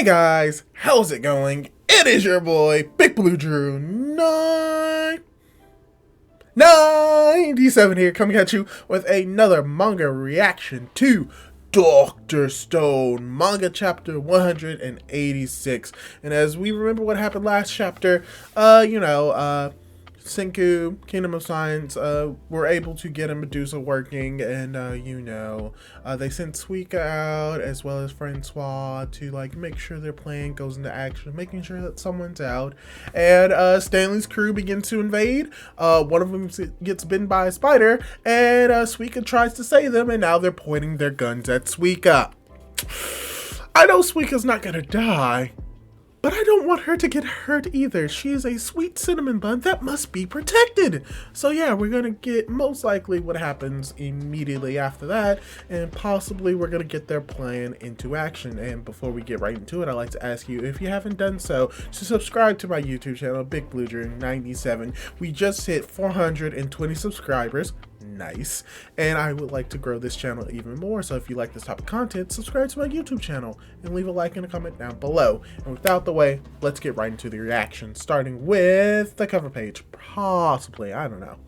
Hey guys, how's it going? It is your boy, Big Blue Drew 97 here, coming at you with another manga reaction to Dr.Stone, manga chapter 186. And as we remember what happened last chapter, Senku, Kingdom of Science, were able to get a Medusa working, and, they sent Suika out, as well as Francois, to, make sure their plan goes into action, making sure that someone's out, and, Stanley's crew begins to invade. One of them gets bitten by a spider, and, Suika tries to save them, and now they're pointing their guns at Suika. I know Suika's not gonna die, but I don't want her to get hurt either. She is a sweet cinnamon bun that must be protected. So yeah, we're gonna get most likely what happens immediately after that, and possibly we're gonna get their plan into action. And before we get right into it, I'd like to ask you, if you haven't done so, to subscribe to my YouTube channel, Big Blue Drew 97. We just hit 420 subscribers. Nice. And I would like to grow this channel even more, so if you like this type of content, subscribe to my YouTube channel and leave a like and a comment down below. And without the way, let's get right into the reaction, starting with the cover page. Possibly, I don't know.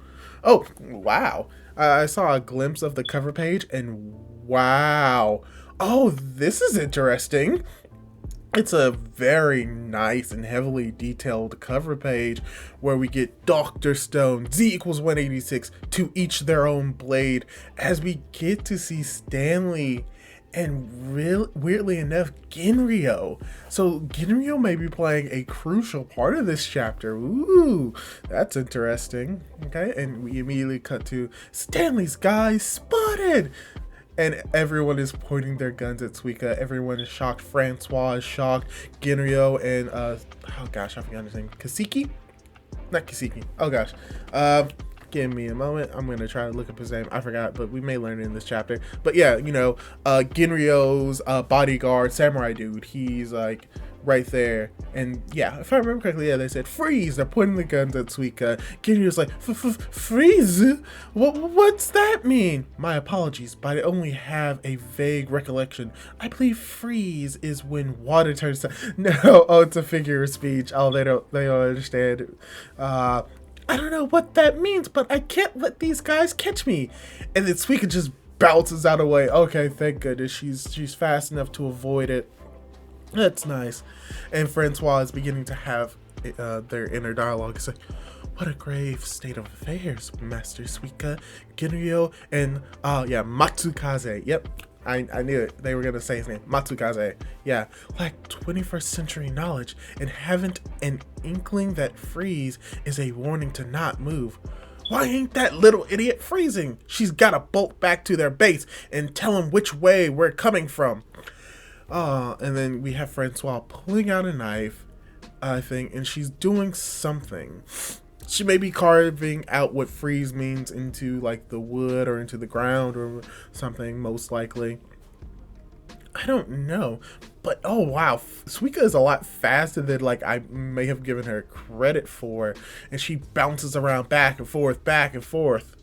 Oh, wow. I saw a glimpse of the cover page, and wow. Oh, this is interesting. It's a very nice and heavily detailed cover page where we get Dr. Stone, Z equals 186, to each their own blade, as we get to see Stanley and weirdly enough, Ginrio. So Ginrio may be playing a crucial part of this chapter. Ooh, that's interesting. Okay, and we immediately cut to Stanley's guys spotted. And everyone is pointing their guns at Suika. Everyone is shocked. Francois is shocked. Ginrio and, oh gosh, I forgot his name. Kaseki? Not Kaseki. Oh gosh. Give me a moment. I'm going to try to look up his name. I forgot, but we may learn it in this chapter. But yeah, Ginrio's bodyguard, samurai dude, he's like right there. And yeah, if I remember correctly, yeah, they said freeze. They're pointing the guns at Suika. Ginrio's like, freeze? What's that mean? My apologies, but I only have a vague recollection. I believe freeze is when water turns to no. Oh, it's a figure of speech. Oh, they don't understand. I don't know what that means, but I can't let these guys catch me. And then Suika just bounces out of the way. Okay, thank goodness she's fast enough to avoid it. That's nice. And Francois is beginning to have their inner dialogue. It's like, what a grave state of affairs, Master Suika, Ginrio, and Matsukaze. Yep, I knew it. They were gonna say his name, Matsukaze. Yeah, like 21st century knowledge and haven't an inkling that freeze is a warning to not move. Why ain't that little idiot freezing? She's gotta bolt back to their base and tell them which way we're coming from. And then we have Francois pulling out a knife, I think, and she's doing something. She may be carving out what freeze means into the wood or into the ground or something, most likely. I don't know, but oh wow, Suika is a lot faster than I may have given her credit for, and she bounces around back and forth, back and forth.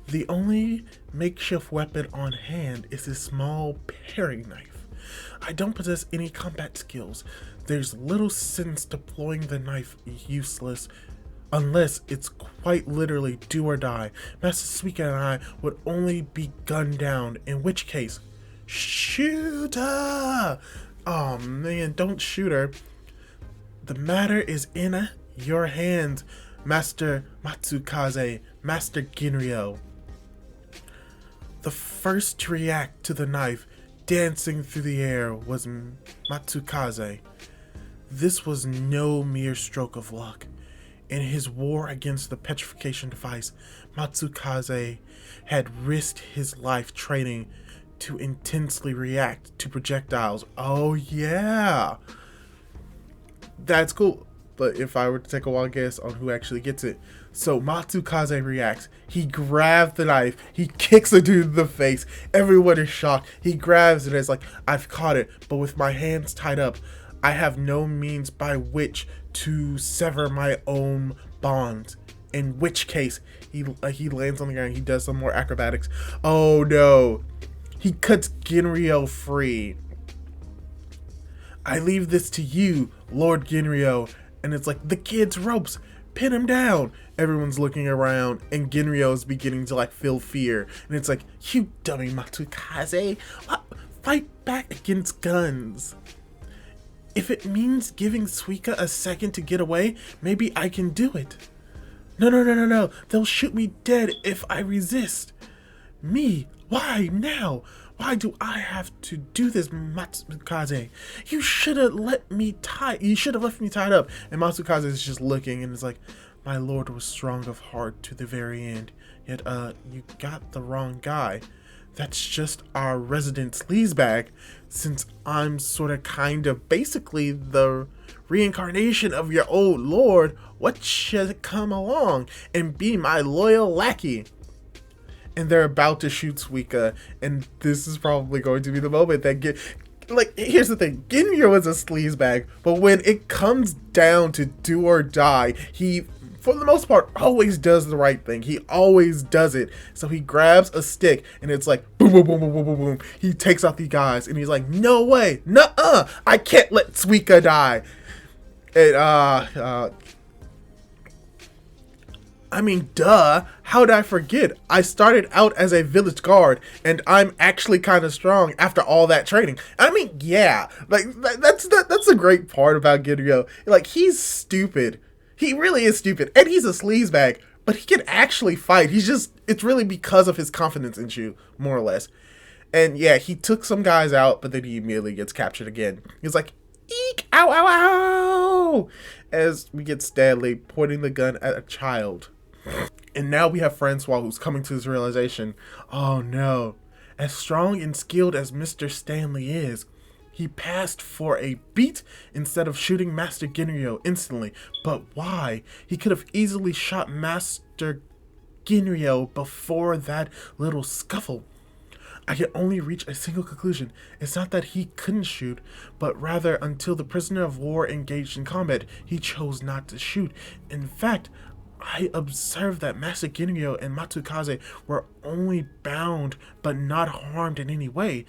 The only makeshift weapon on hand is this small paring knife. I don't possess any combat skills. There's little sense deploying the knife useless unless it's quite literally do or die. Master Suika and I would only be gunned down, in which case, shoot her! Oh man, don't shoot her. The matter is in your hands, Master Matsukaze, Master Ginrio. The first to react to the knife dancing through the air was Matsukaze. This was no mere stroke of luck. In his war against the petrification device, Matsukaze had risked his life training to intensely react to projectiles. Oh yeah! That's cool. But if I were to take a wild guess on who actually gets it. So Matsukaze reacts. He grabs the knife. He kicks a dude in the face. Everyone is shocked. He grabs it and is like, I've caught it, but with my hands tied up, I have no means by which to sever my own bonds. In which case, he lands on the ground. He does some more acrobatics. Oh no. He cuts Ginrio free. I leave this to you, Lord Ginrio. And it's like, the kid's ropes, pin him down. Everyone's looking around, and Ginrio is beginning to like feel fear. And it's like, you dummy Matsukaze, fight back against guns. If it means giving Suika a second to get away, maybe I can do it. No. They'll shoot me dead if I resist. Me? Why now? Why do I have to do this, Matsukaze? You should have left me tied up. And Matsukaze is just looking and is like, my lord was strong of heart to the very end. Yet, you got the wrong guy. That's just our resident sleazebag, since I'm sort of kind of basically the reincarnation of your old lord. What should come along and be my loyal lackey? And they're about to shoot Suika, and this is probably going to be the moment that here's the thing, Ginrio is a sleazebag, but when it comes down to do or die, he, for the most part, always does the right thing. He always does it. So he grabs a stick, and it's like, boom, boom, boom, boom, boom, boom, boom. He takes out the guys, and he's like, no way, nuh-uh, I can't let Suika die. And, I mean, duh, how did I forget? I started out as a village guard, and I'm actually kind of strong after all that training. I mean, yeah, like, that's a great part about Ginrio. Like, he's stupid. He really is stupid, and he's a sleazebag, but he can actually fight. It's really because of his confidence in you, more or less. And yeah, he took some guys out, but then he immediately gets captured again. He's like, eek, ow, ow, ow, as we get Stanley pointing the gun at a child. And now we have Francois, who's coming to his realization. Oh no, as strong and skilled as Mr. Stanley is, he passed for a beat instead of shooting Master Ginrio instantly. But why? He could have easily shot Master Ginrio before that little scuffle. I can only reach a single conclusion. It's not that he couldn't shoot, but rather until the prisoner of war engaged in combat, he chose not to shoot. In fact, I observed that Master Ginrio and Matsukaze were only bound but not harmed in any way.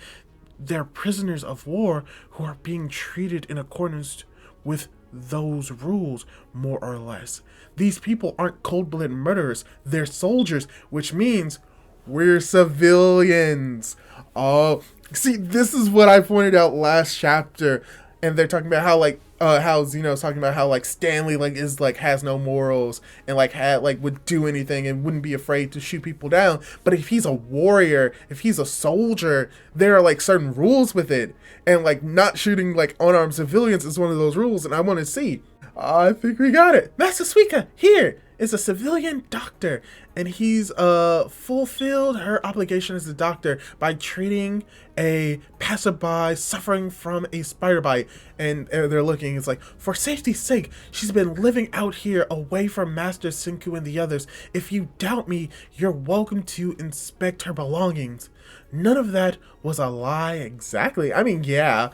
They're prisoners of war who are being treated in accordance with those rules, more or less. These people aren't cold-blooded murderers. They're soldiers, which means we're civilians. Oh, see, this is what I pointed out last chapter. And they're talking about how, like, how Zeno's talking about how, like, Stanley, like, is, like, has no morals and, like, would do anything and wouldn't be afraid to shoot people down. But if he's a warrior, if he's a soldier, there are, like, certain rules with it. And, like, not shooting, like, unarmed civilians is one of those rules, and I want to see. I think we got it. Master Suika, here, is a civilian doctor, and he's fulfilled her obligation as a doctor by treating a passerby suffering from a spider bite. And they're looking, it's like, for safety's sake, she's been living out here away from Master Senku and the others. If you doubt me, you're welcome to inspect her belongings. None of that was a lie exactly. I mean, yeah.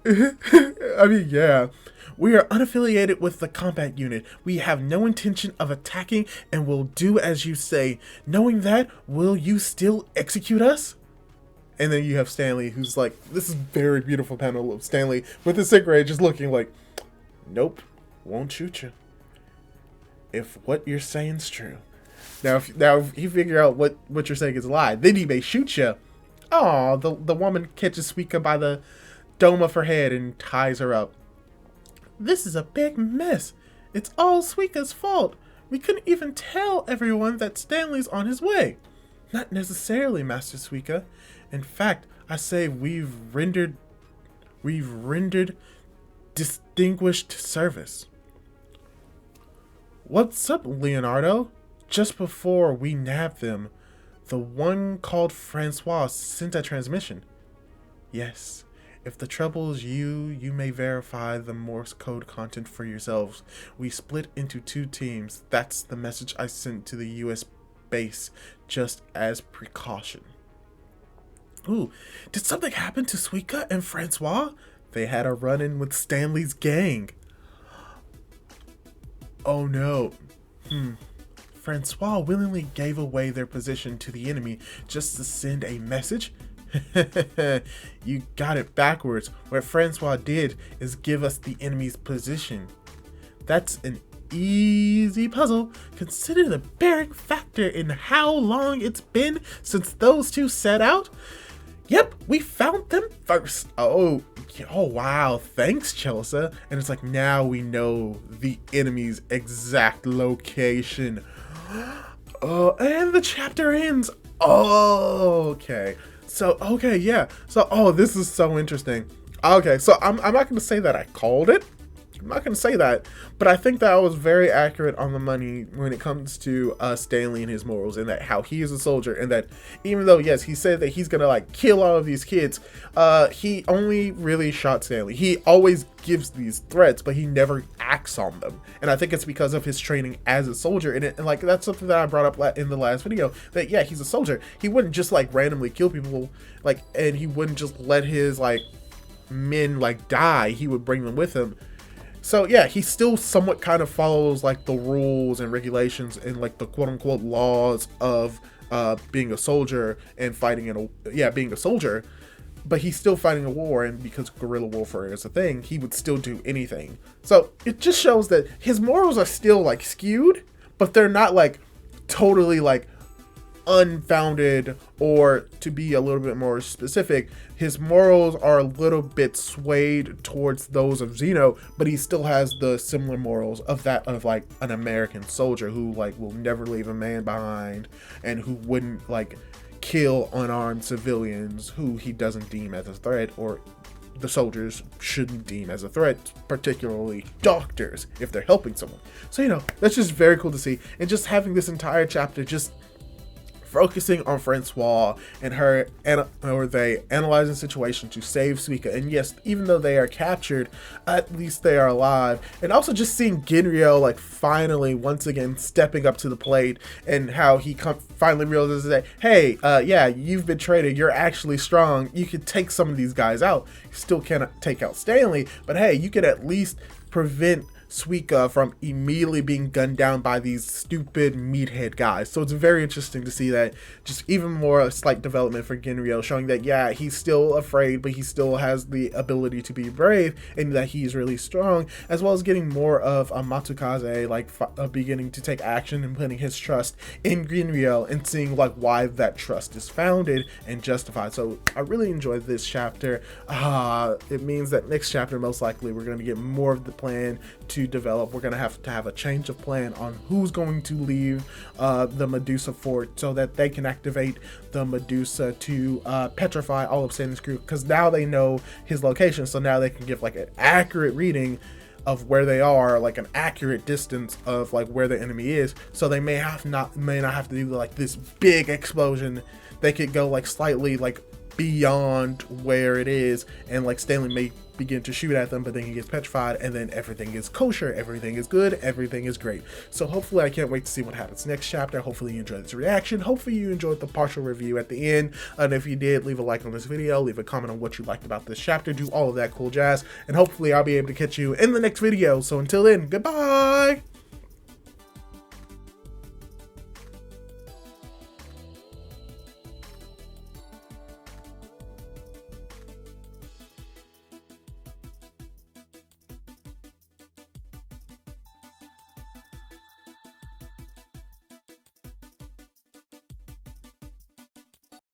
Yeah. We are unaffiliated with the combat unit. We have no intention of attacking and will do as you say. Knowing that, will you still execute us? And then you have Stanley, who's like, this is very beautiful panel of Stanley with his cigarette just looking like, nope, won't shoot you. If what you're saying's true. Now, if you figure out what you're saying is a lie, then he may shoot you. Oh, the woman catches Suika by the dome of her head and ties her up. This is a big mess. It's all Suika's fault. We couldn't even tell everyone that Stanley's on his way. Not necessarily, Master Suika. In fact, I say we've rendered distinguished service. What's up, Leonardo? Just before we nabbed them, the one called Francois sent a transmission. Yes. If the trouble is you may verify the Morse code content for yourselves. We split into 2 teams. That's the message I sent to the US base, just as precaution. Ooh, did something happen to Suika and Francois? They had a run-in with Stanley's gang. Oh no. Francois willingly gave away their position to the enemy just to send a message? You got it backwards. What Francois did is give us the enemy's position. That's an easy puzzle. Consider the bearing factor in how long it's been since those two set out. Yep, we found them first. Oh wow, thanks, Chelsea. And it's like, now we know the enemy's exact location. Oh, and the chapter ends. Oh, okay. So, okay, yeah. So, oh, this is so interesting. Okay, so I'm not going to say that I called it. I'm not going to say that, but I think that I was very accurate on the money when it comes to Stanley and his morals, and that how he is a soldier, and that even though, yes, he said that he's going to like kill all of these kids, he only really shot Stanley. He always gives these threats, but he never acts on them. And I think it's because of his training as a soldier. And like, that's something that I brought up in the last video, that yeah, he's a soldier. He wouldn't just like randomly kill people, like, and he wouldn't just let his like men like die. He would bring them with him. So yeah, he still somewhat kind of follows like the rules and regulations and like the quote unquote laws of being a soldier and fighting in a, being a soldier, but he's still fighting a war, and because guerrilla warfare is a thing, he would still do anything. So it just shows that his morals are still like skewed, but they're not like totally like unfounded, or to be a little bit more specific, his morals are a little bit swayed towards those of Zeno, but he still has the similar morals of that of like an American soldier who like will never leave a man behind, and who wouldn't like kill unarmed civilians who he doesn't deem as a threat, or the soldiers shouldn't deem as a threat, particularly doctors if they're helping someone. So, you know, that's just very cool to see. And just having this entire chapter just focusing on Francois and they analyzing the situation to save Suika. And yes, even though they are captured, at least they are alive. And also just seeing Ginrio like finally once again stepping up to the plate, and how he finally realizes that, hey, yeah, you've been traded, you're actually strong, you could take some of these guys out. You still cannot take out Stanley, but hey, you could at least prevent Suika from immediately being gunned down by these stupid meathead guys. So it's very interesting to see that, just even more a slight development for Ginrio, showing that yeah, he's still afraid, but he still has the ability to be brave, and that he's really strong, as well as getting more of a Matsukaze like beginning to take action and putting his trust in Ginrio, and seeing like why that trust is founded and justified. So I really enjoyed this chapter. It means that next chapter most likely we're going to get more of the plan to develop. We're going to have a change of plan on who's going to leave the Medusa fort, so that they can activate the Medusa to petrify all of Stanley's crew, because now they know his location, so now they can give like an accurate reading of where they are, like an accurate distance of like where the enemy is. So they may not have to do like this big explosion. They could go like slightly like beyond where it is, and like Stanley may begin to shoot at them, but then he gets petrified, and then everything is kosher, everything is good, everything is great. So hopefully, I can't wait to see what happens next chapter. Hopefully you enjoyed this reaction. Hopefully you enjoyed the partial review at the end. And if you did, leave a like on this video, leave a comment on what you liked about this chapter, do all of that cool jazz, and hopefully I'll be able to catch you in the next video. So until then, goodbye!